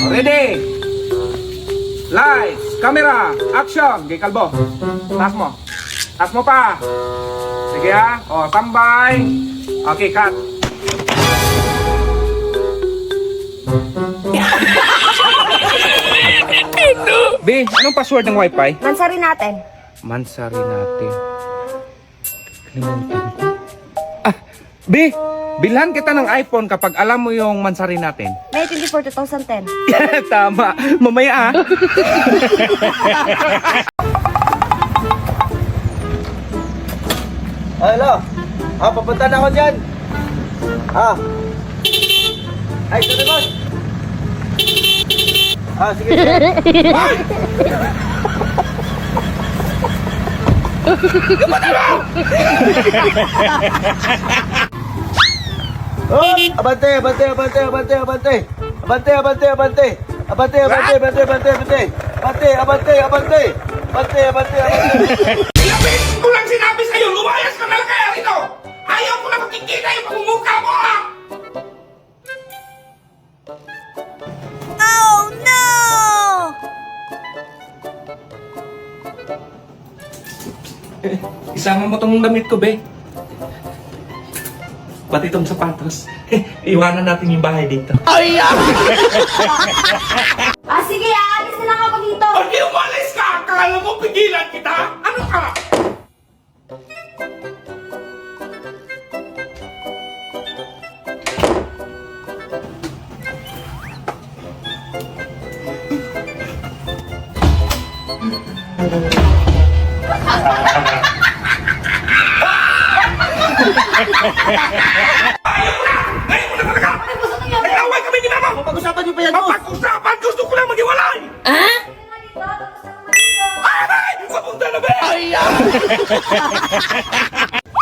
Ready? Lights, camera, action! Gay kalbo. Taas mo. Taas mo pa. Sige ha. O, tambay. Okay, cut. B, anong password ng wifi? Mansari natin. Mansari natin. Kalimutan ko. Ah, B, bilhan kita ng iPhone kapag alam mo yung mansari natin. May 24, 2010. Tama. Mamaya ah. Hello? Papunta na ako dyan. Ay, sorry boss. Sige. Oh, abante, abante, abante, abante, abante. Abante, abante, abante. Abante, abante, abante, abante, abante. Abante, abante, abante. Abante, abante, abante. Ilang beses ko lang sinabi sa'yo, lumayas ka na lang kaya rito! Ayaw ko na makikita yung pagmumukha mo ah! Oh no! Isama mo tong damit ko, be. Pati itong sapatos. Iwanan natin yung bahay dito. Sige, aalis na lang ako dito. Pag umalis ka, akala mo pigilan kita? Ano ka? Ayaw na! Ngayon mo na talaga! Nag-away kami ni Mama! Pag-usapan niyo pa yan, boss. Mapag-usapan! Gusto ko lang maghiwalay! Ay! Papunta na ba?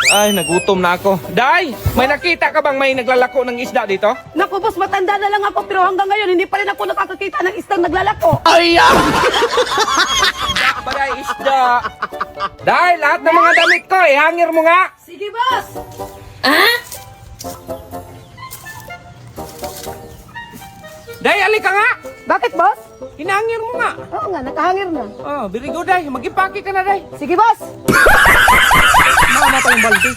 Ay, nagutom na ako. Day, may nakita ka bang may naglalako ng isda dito? Naku, boss, matanda na lang ako pero hanggang ngayon hindi pa rin ako nakakakita ng isdang naglalako. Ba day, isda? Day, lahat ng mga damit ko, ihangir mo nga. Sige, boss! Day, alika nga. Bakit, boss? Hinangir mo nga. Oo nga, nakahangir na. Oh, very good, Day. Mag-impake ka na, Day. Sige, boss! Mama pa yung balde.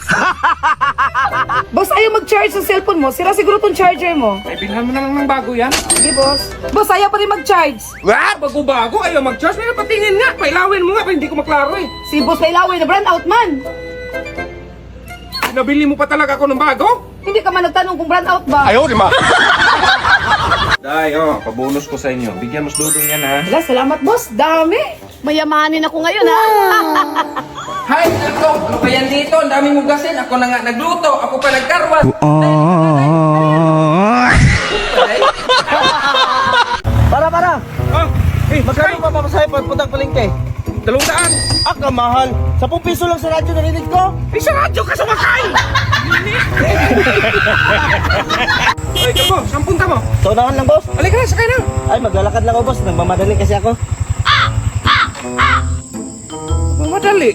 Boss, ayaw mag-charge sa cellphone mo. Sira siguro tong charger mo. Ay, bilhan mo na lang ng bago yan. Sige, boss. Boss, ayaw pa rin mag-charge. Wah, bago-bago. Ayaw mag-charge. May patingin nga. Pailawin mo nga. Hindi ko maklaro eh. Si boss may laway na brand out man. Nabili mo pa talaga ako ng bago? Hindi ka man nagtanong kung brand out ba. Ayaw, di ma. Day, oh, pabonus ko sa inyo. Bigyan mo sa dudong yan, ha? Wala, salamat, boss. Dami. Mayamanin ako ngayon, ha? Hi, ito. Ano pa yan dito? Ang dami mo gasin. Ako na nga nagluto. Ako pa nagkarwas. Para. Oh, Magkano pa papasahe pagpuntang palengke? 200. Kamahal. 10 piso lang sa radyo narinig ko. Isa radyo ka sumakay! Ay, ito mo. Saan punta mo? So, unahan lang, boss. Halika na, sakay na. Ay, maglalakad lang ako, boss. Nagmamadali kasi ako. Mamadali.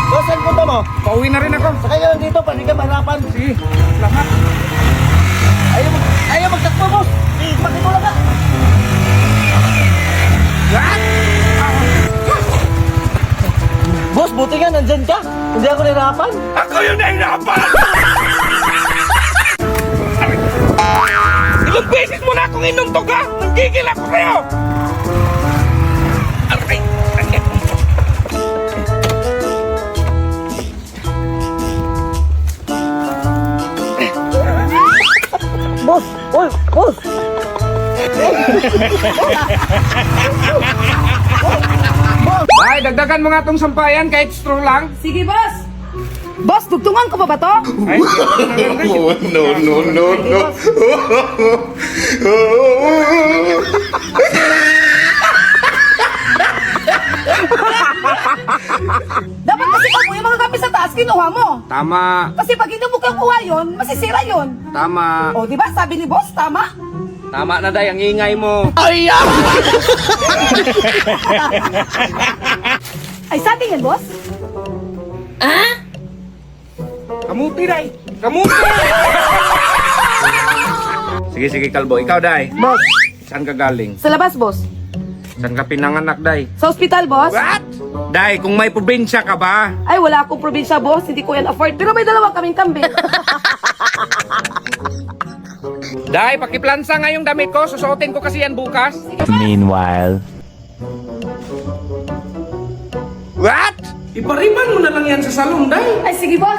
Boss, saan punta mo? Pauwi na rin ako. Sakay ka lang dito, pwede ka mahirapan. Sige, lahat. Ayaw magtakbo, boss. Bakit mo lang ka? Lahat? Boss, buti nga, nandyan ka. Hindi ako nahirapan. Ako yung nahirapan! Ilang beses mo na akong inuntog ha? Nanggigil ako sa'yo! Aray! Boss! Uy, boss! Ay, dagdagan mo nga tong sampayan kahit straw lang. Sige, boss. Boss, dugtungan ko pa ba to? Ay, No. Dapat kasi kung yung mga gamit sa taas, kinuha mo. Tama, Kasi pag hindi mo kinuha yun, masisira yun. tama. O, di ba? Sabi ni boss, tama. Tama na, Day, ang ingay mo. Ay, sa atin yan, boss? Kamuti, Day! Kamuti! Sige, Kalbo. Ikaw, Day. Boss, Saan ka galing? sa labas, boss. Saan ka pinanganak, Day? Sa ospital, boss. What? Day, kung may probinsya ka ba? Ay, wala akong probinsya, boss. Hindi ko yan afford. Pero may dalawa kaming kambing. Day, pakiplansa nga yung damit ko. Susuotin ko kasi yan bukas. Meanwhile. What? Ipariban mo na lang yan sa salon, Day. Ay, sige, boss.